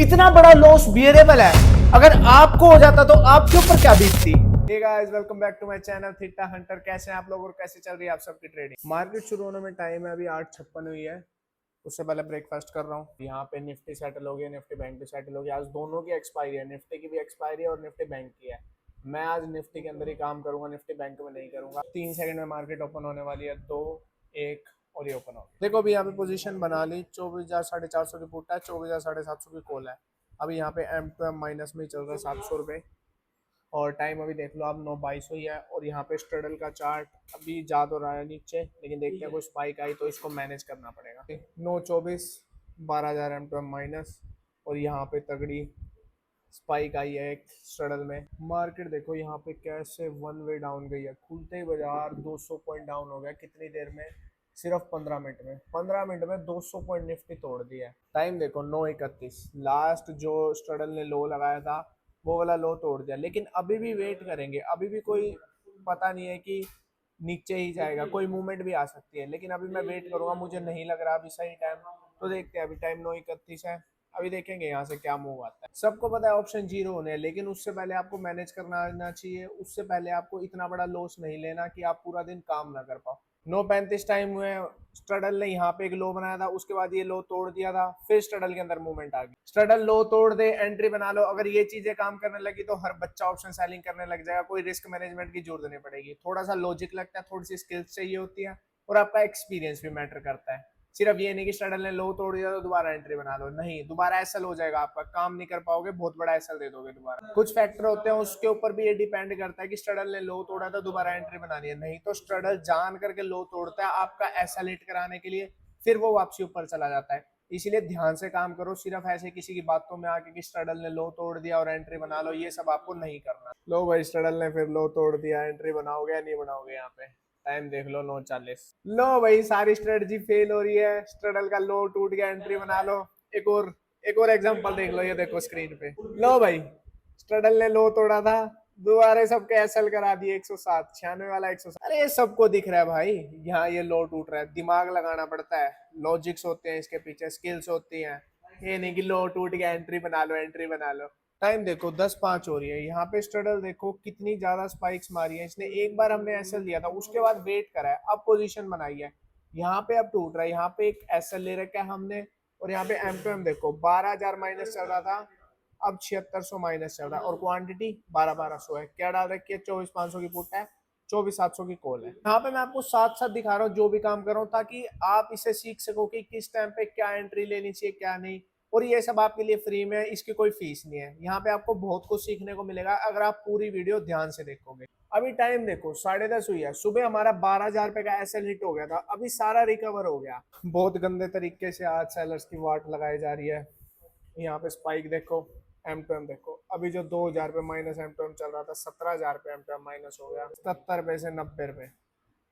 इतना बड़ा loss bearable है, अगर आपको हो जाता तो आपके ऊपर क्या बीतती। Hey guys, welcome back to my channel Theta Hunter. कैसे हैं आप लोग और कैसे चल रही है आप सबकी ट्रेडिंग। मार्केट शुरू होने में टाइम है, अभी 8:56 हुई है। उससे पहले ब्रेकफास्ट कर रहा हूँ। यहाँ पे निफ्टी सेटल हो गया, निफ्टी बैंक भी सेटल हो गया। आज दोनों की एक्सपायरी है, निफ्टी की भी एक्सपायरी है और निफ्टी बैंक की है। मैं आज निफ्टी के अंदर ही काम करूंगा, निफ्टी बैंक में नहीं करूंगा। 3 सेकंड में मार्केट ओपन होने वाली है। 2, 1 और ये ओपन हो गया। देखो अभी यहाँ पे पोजीशन बना ली। 24,450 की पुट है, 24,750 की कॉल है। अभी यहाँ पे एम टू एम माइनस में चल रहा है 700 रुपये। और टाइम अभी देख लो आप 9:22 हुई है। और यहाँ पे स्ट्रडल का चार्ट अभी जा तो रहा है नीचे, लेकिन देखते हैं कोई स्पाइक आई तो इसको मैनेज करना पड़ेगा। 9:24, 12,000 एम टू एम माइनस। और यहाँ पे तगड़ी स्पाइक आई है एक स्ट्रडल में। मार्केट देखो यहाँ पे कैसे वन वे डाउन गई है। खुलते ही बाजार 200 पॉइंट डाउन हो गया। कितनी देर में? सिर्फ 15 मिनट में। 15 मिनट में 200 पॉइंट निफ्टी तोड़ दिया है। टाइम देखो 9:31। लास्ट जो स्ट्रडल ने लो लगाया था वो वाला लो तोड़ दिया, लेकिन अभी भी वेट करेंगे। अभी भी कोई पता नहीं है कि नीचे ही जाएगा, कोई मूवमेंट भी आ सकती है, लेकिन अभी मैं वेट करूंगा। मुझे नहीं लग रहा अभी सही टाइम, तो देखते हैं। अभी टाइम 9:31 है, अभी देखेंगे यहाँ से क्या मूव आता है। सबको पता है ऑप्शन जीरो होने हैं, लेकिन उससे पहले आपको मैनेज करना आना चाहिए। उससे पहले आपको इतना बड़ा लॉस नहीं लेना कि आप पूरा दिन काम ना कर पाओ। 9:35 टाइम हुए, स्ट्रडल ने यहाँ पे एक लो बनाया था, उसके बाद ये लो तोड़ दिया था, फिर स्ट्रडल के अंदर मूवमेंट आ गई। स्ट्रडल लो तोड़ दे, एंट्री बना लो। अगर ये चीजें काम करने लगी तो हर बच्चा ऑप्शन सेलिंग करने लग जाएगा। कोई रिस्क मैनेजमेंट की जरूरत नहीं पड़ेगी। थोड़ा सा लॉजिक लगता है, थोड़ी सी स्किल्स चाहिए होती है, और आपका एक्सपीरियंस भी मैटर करता है। सिर्फ ये नहीं कि स्ट्रडल ने लो तोड़ दिया तो दोबारा एंट्री बना लो, नहीं। दोबारा एसएल हो जाएगा, आपका काम नहीं कर पाओगे, बहुत बड़ा एसएल दे दोगे दोबारा। कुछ फैक्टर होते हैं, उसके ऊपर भी ये डिपेंड करता है कि स्ट्रडल ने लो तोड़ा तो दोबारा एंट्री बनानी है, नहीं तो स्ट्रडल जान करके लो तोड़ता है आपका एसएल हिट कराने के लिए, फिर वो वापसी ऊपर चला जाता है। इसीलिए ध्यान से काम करो। सिर्फ ऐसे किसी की बातों में आके कि स्ट्रडल ने लो तोड़ दिया और एंट्री बना लो, ये सब आपको नहीं करना। लो भाई, स्ट्रडल ने फिर लो तोड़ दिया, एंट्री बनाओगे या नहीं बनाओगे? यहाँ पे टाइम देख लो 9:40। लो भाई, सारी स्ट्रेटजी फेल हो रही है। स्ट्रडल का लो टूट गया, एंट्री बना लो। एक और एग्जांपल देख लो, ये देखो स्क्रीन पे। लो भाई, स्ट्रडल ने लो तोड़ा था, दोबारा सबके एसएल करा दिए 107, 96 वाला 107। अरे ये सबको दिख रहा है भाई, यहाँ ये लो टूट रहा है। दिमाग लगाना पड़ता है, लॉजिक्स होते हैं इसके पीछे, स्किल्स होती हैं। ये नहीं कि लो टूट गया एंट्री बना लो, एंट्री बना लो। टाइम देखो 10:05 हो रही है। यहाँ पे स्ट्रडल देखो कितनी ज्यादा स्पाइक्स मारी है इसने। एक बार हमने एसएल दिया था, उसके बाद वेट करा है, अब पोजीशन बनाई है। यहाँ पे अब टूट रहा है। यहाँ पे एक एसएल ले रखा है हमने, और यहाँ पे एम टू एम देखो 12,000 माइनस चल रहा था, अब 7600 माइनस चल रहा है। और क्वांटिटी 12,1200 है। क्या डाल रखी है? 24,500 की पुट है, 24,700 की कॉल है। यहाँ पे मैं आपको साथ साथ दिखा रहा हूँ जो भी काम कर रहा हूँ, ताकि आप इसे सीख सको कि किस टाइम पे क्या एंट्री लेनी चाहिए, क्या नहीं। और ये सब आपके लिए फ्री में है, इसकी कोई फीस नहीं है। यहाँ पे आपको बहुत कुछ सीखने को मिलेगा अगर आप पूरी वीडियो ध्यान से देखोगे। अभी टाइम देखो 10:30 हुई है। सुबह हमारा 12,000 रुपए का एसएल हिट हो गया था, अभी सारा रिकवर हो गया। बहुत गंदे तरीके से आज सेलर्स की वाट लगाई जा रही है। यहाँ पे स्पाइक देखो, एम टू एम देखो। अभी जो 2,000 रुपये माइनस एम टू एम चल रहा था, 17,000 रुपये एम टू एम माइनस हो गया, 77 रुपये से 90 रुपये।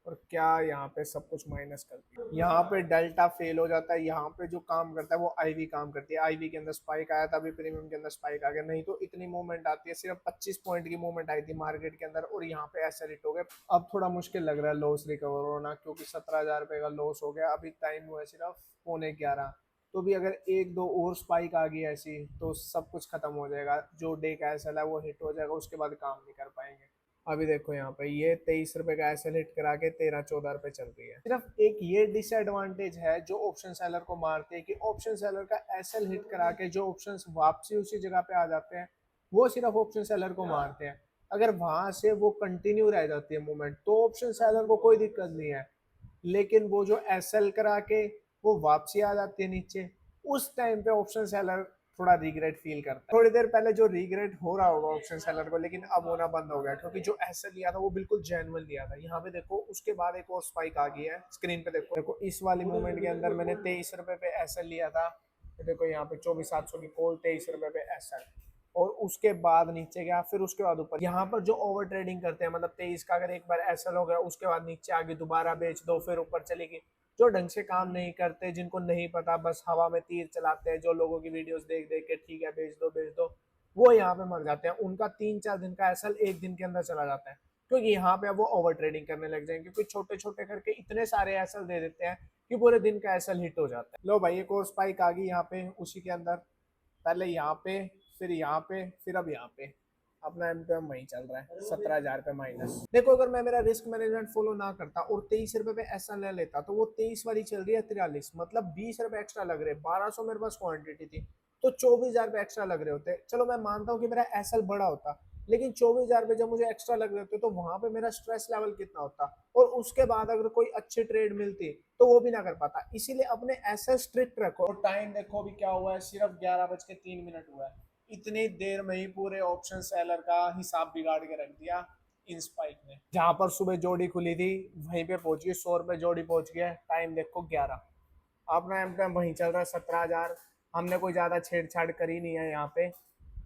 और क्या यहाँ पे सब कुछ माइनस करती है। यहाँ पे डेल्टा फेल हो जाता है। यहाँ पे जो काम करता है वो आईवी काम करती है। आईवी के अंदर स्पाइक आया था, अभी प्रीमियम के अंदर स्पाइक आ गया, नहीं तो इतनी मूवमेंट आती है। सिर्फ 25 पॉइंट की मूवमेंट आई थी मार्केट के अंदर, और यहाँ पे ऐसे रिट हो गए। अब थोड़ा मुश्किल लग रहा है लॉस रिकवर होना, क्योंकि 17,000 रुपये का लॉस हो गया। अभी टाइम हुआ है सिर्फ 11:15। तो भी अगर एक दो और स्पाइक आ गई ऐसी, तो सब कुछ खत्म हो जाएगा। जो डे का एसएल है वो हिट हो जाएगा, उसके बाद काम नहीं कर पाएंगे। अभी देखो यहाँ पे ये 23 रुपए का एसएल हिट करा के 13-14 रुपए चल रही है। सिर्फ एक ये डिसएडवांटेज है जो ऑप्शन सेलर को मारते हैं, कि ऑप्शन सेलर का एसएल हिट करा के जो ऑप्शंस वापसी उसी जगह पे आ जाते हैं, वो सिर्फ ऑप्शन सेलर को मारते हैं। अगर वहां से वो कंटिन्यू रह जाती है मूवमेंट, तो ऑप्शन सेलर को कोई दिक्कत नहीं है। लेकिन वो जो एसएल करा के वो वापसी आ जाती है नीचे, उस टाइम पे ऑप्शन सेलर थोड़ा रिग्रेट फील करता है। थोड़ी देर पहले जो रिग्रेट हो रहा होगा ऑप्शन सेलर को, लेकिन अब होना बंद हो गया, क्योंकि जो एसएल लिया था वो बिल्कुल जेन्युइन लिया था। यहाँ पे देखो उसके बाद एक और स्पाइक आ गई है, स्क्रीन पे देखो इस वाली मूवमेंट के अंदर मैंने 23 रुपए पे एसएल लिया था। देखो यहाँ पे 24,700 की कॉल, 23 रुपए पे एसएल, और उसके बाद नीचे गया, फिर उसके बाद ऊपर। यहाँ पर जो ओवर ट्रेडिंग करते हैं, मतलब 23 का अगर एक बार एसएल हो गया, उसके बाद नीचे आगे दोबारा बेच दो, फिर ऊपर चलेगी। जो ढंग से काम नहीं करते, जिनको नहीं पता, बस हवा में तीर चलाते हैं, जो लोगों की वीडियोस देख देख के ठीक है बेच दो, वो यहाँ पे मर जाते हैं। उनका 3-4 दिन का एसएल एक दिन के अंदर चला जाता है, क्योंकि यहाँ पे वो ओवर ट्रेडिंग करने लग जाएंगे। क्योंकि छोटे छोटे करके इतने सारे एसएल दे देते हैं कि पूरे दिन का एसएल हिट हो जाता है। लो भाई, एक और स्पाइक आ गई यहाँ पे उसी के अंदर। पहले यहाँ पे, फिर यहाँ पे, फिर अब यहाँ पे। अपना एमपीएम वही चल रहा है 17,000 पे माइनस। देखो अगर मैं मेरा रिस्क मैनेजमेंट फॉलो ना करता और 23 रुपए पे ऐसा ले लेता, तो वो 23 वाली चल रही है 43, मतलब 20 रुपए एक्स्ट्रा लग रहे। 1200 मेरे पास क्वांटिटी थी तो 24,000 पे एक्स्ट्रा लग रहे होते। चलो मैं मानता हूँ कि मेरा एसएल बड़ा होता, लेकिन 24,000 पे जब मुझे एक्स्ट्रा लग रहे होते तो वहां पे मेरा स्ट्रेस लेवल कितना होता, और उसके बाद अगर कोई अच्छी ट्रेड मिलती तो वो भी ना कर पाता। इसीलिए अपने ऐसे स्ट्रिक्ट रखो। और टाइम देखो अभी क्या हुआ है, सिर्फ 11:03 हुआ है। इतनी देर में ही पूरे ऑप्शन सेलर का हिसाब बिगाड़ के रख दिया इन स्पाइक ने। जहां पर सुबह जोड़ी खुली थी वहीं पे पहुंच गई, 100 रुपए जोड़ी पहुंच गया। टाइम देखो 11। अपना एमपीएम वहीं चल रहा है 17,000। हमने कोई ज्यादा छेड़छाड़ करी नहीं है यहाँ पे।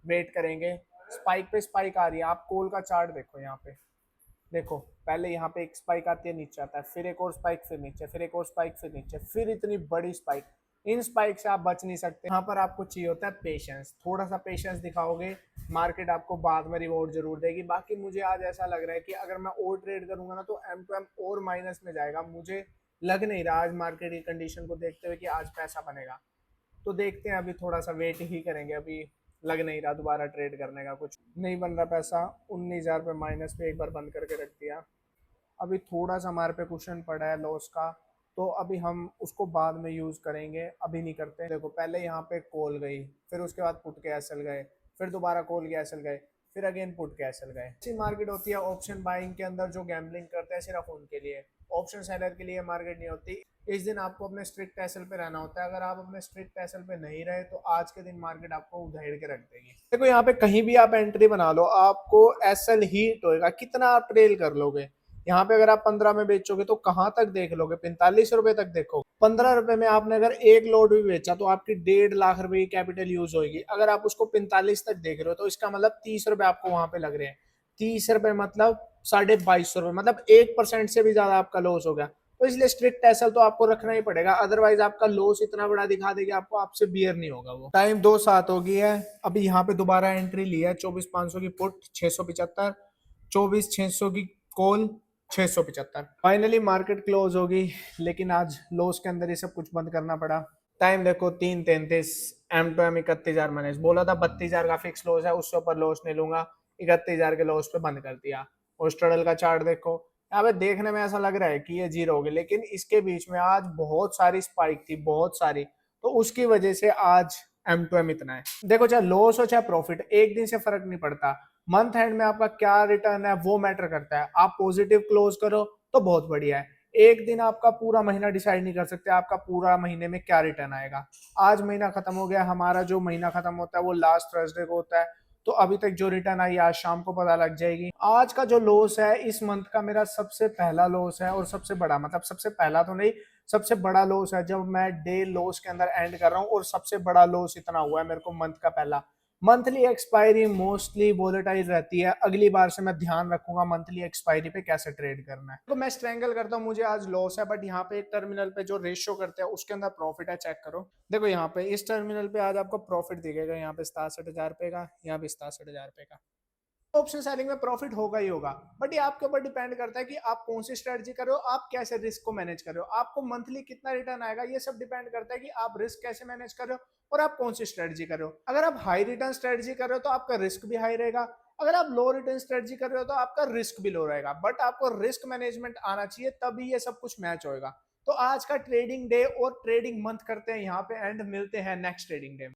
वेट करेंगे, स्पाइक पे स्पाइक आ रही है। आप कॉल का चार्ट देखो यहाँ पे, देखो पहले यहाँ पे एक स्पाइक आती है, नीचे आता है, फिर एक और स्पाइक, फिर नीचे, फिर एक और स्पाइक, फिर नीचे, फिर इतनी बड़ी स्पाइक। इन स्पाइक से आप बच नहीं सकते। यहाँ पर आपको चाहिए होता है पेशेंस। थोड़ा सा पेशेंस दिखाओगे, मार्केट आपको बाद में रिवॉर्ड जरूर देगी। बाकी मुझे आज ऐसा लग रहा है कि अगर मैं और ट्रेड करूंगा ना तो एम टू एम और माइनस में जाएगा। मुझे लग नहीं रहा आज मार्केट की कंडीशन को देखते हुए कि आज पैसा बनेगा। तो देखते हैं, अभी थोड़ा सा वेट ही करेंगे। अभी लग नहीं रहा दोबारा ट्रेड करने का, कुछ नहीं बन रहा पैसा। 19,000 पे माइनस पे एक बार बंद करके रख दिया। अभी थोड़ा सा हमारे पे कुशन पड़ा है लॉस का, तो अभी हम उसको बाद में यूज करेंगे, अभी नहीं करते। देखो पहले यहाँ पे कॉल गई, फिर उसके बाद पुट के एसएल गए, फिर दोबारा कॉल के एसएल गए, फिर अगेन पुट के एसएल गए। ऐसी मार्केट होती है ऑप्शन बाइंग के अंदर। जो गैम्बलिंग करते हैं सिर्फ उनके लिए, ऑप्शन सेलर के लिए मार्केट नहीं होती। इस दिन आपको अपने स्ट्रिक्ट एसएल पे रहना होता है। अगर आप अपने स्ट्रिक्ट एसएल पे नहीं रहे तो आज के दिन मार्केट आपको उधेड़ के रख देगी। देखो यहाँ पे कहीं भी आप एंट्री बना लो, आपको एसएल ही टोएगा। कितना आप ट्रेल कर लोगे। यहाँ पे अगर आप 15 में बेचोगे तो कहां तक देख लोगे, 45 रुपए तक देखो। 15 रुपए में आपने अगर एक लोड भी बेचा तो आपकी 1.5 लाख रुपए की कैपिटल यूज होगी। अगर आप उसको 45 तक देख रहे हो तो इसका मतलब 30 रुपए आपको वहां पे लग रहे हैं। 30 रुपए मतलब 2250 रुपए, मतलब 1% से भी ज्यादा आपका लॉस हो गया। तो इसलिए स्ट्रिक्ट एसएल तो आपको रखना ही पड़ेगा, अदरवाइज आपका लॉस इतना बड़ा दिखा देगा आपको, आपसे बियर नहीं होगा वो। टाइम 2:07 हो गई है। अभी यहाँ पे दोबारा एंट्री ली है। 24,500 की पुट, 675, 24,600 की कॉल, 675। फाइनली मार्केट क्लोज होगी, लेकिन आज लॉस के अंदर ही सब कुछ बंद करना पड़ा। टाइम देखो 3:33। एम टू एम 31,000 मैंने बोला था 32,000 का फिक्स लॉस है, उससे ऊपर लॉस नहीं लूंगा। 31,000 के लॉस पे बंद कर दिया। और स्ट्रगल का चार्ट देखो, यहाँ पे देखने में ऐसा लग रहा है कि ये जीरो होगी, लेकिन इसके बीच में आज बहुत सारी स्पाइक थी, बहुत सारी। तो उसकी वजह से आज एम टू एम इतना है। देखो चाहे लॉस हो चाहे प्रॉफिट, एक दिन से फर्क नहीं पड़ता। मंथ एंड में आपका क्या रिटर्न है वो मैटर करता है। आप पॉजिटिव क्लोज करो तो बहुत बढ़िया है। एक दिन आपका पूरा महीना डिसाइड नहीं कर सकते आपका पूरा महीने में क्या रिटर्न आएगा। आज महीना खत्म हो गया, हमारा जो महीना खत्म होता है वो लास्ट थर्सडे को होता है। तो अभी तक जो रिटर्न आई आज शाम को पता लग जाएगी। आज का जो लॉस है इस मंथ का मेरा सबसे पहला लॉस है, और सबसे बड़ा, मतलब सबसे पहला तो नहीं, सबसे बड़ा लॉस है। जब मैं डे लॉस के अंदर एंड कर रहा हूँ, और सबसे बड़ा लॉस इतना हुआ है मेरे को मंथ का पहला। मंथली एक्सपायरी मोस्टली वोलेटाइल रहती है। अगली बार से मैं ध्यान रखूंगा मंथली एक्सपायरी पे कैसे ट्रेड करना है। तो मैं स्ट्रेंगल करता हूँ, मुझे आज लॉस है, बट यहाँ पे एक टर्मिनल पे जो रेशियो करते हैं उसके अंदर प्रॉफिट है, चेक करो। देखो यहाँ पे इस टर्मिनल पे आज आपको प्रॉफिट दिखेगा, यहाँ पे 67,000 रुपए का, यहाँ पे 67,000 रुपए का। ऑप्शन सेलिंग में प्रॉफिट होगा ही होगा, बट ये आपके ऊपर डिपेंड करता है कि आप कौन सी स्ट्रेटजी कर रहे हो, आप कैसे रिस्क को मैनेज कर रहे हो। आपको मंथली कितना रिटर्न आएगा ये सब डिपेंड करता है कि आप रिस्क कैसे मैनेज कर रहे हो और आप कौन सी स्ट्रेटजी कर रहे हो। अगर आप हाई रिटर्न स्ट्रेटजी कर रहे हो तो आपका रिस्क भी हाई रहेगा। अगर आप लो रिटर्न स्ट्रेटजी कर रहे हो तो आपका रिस्क भी लो रहेगा। बट आपको रिस्क मैनेजमेंट आना चाहिए, तभी ये सब कुछ मैच होगा। तो आज का ट्रेडिंग डे और ट्रेडिंग मंथ करते हैं यहाँ पे एंड, मिलते हैं नेक्स्ट ट्रेडिंग डे में।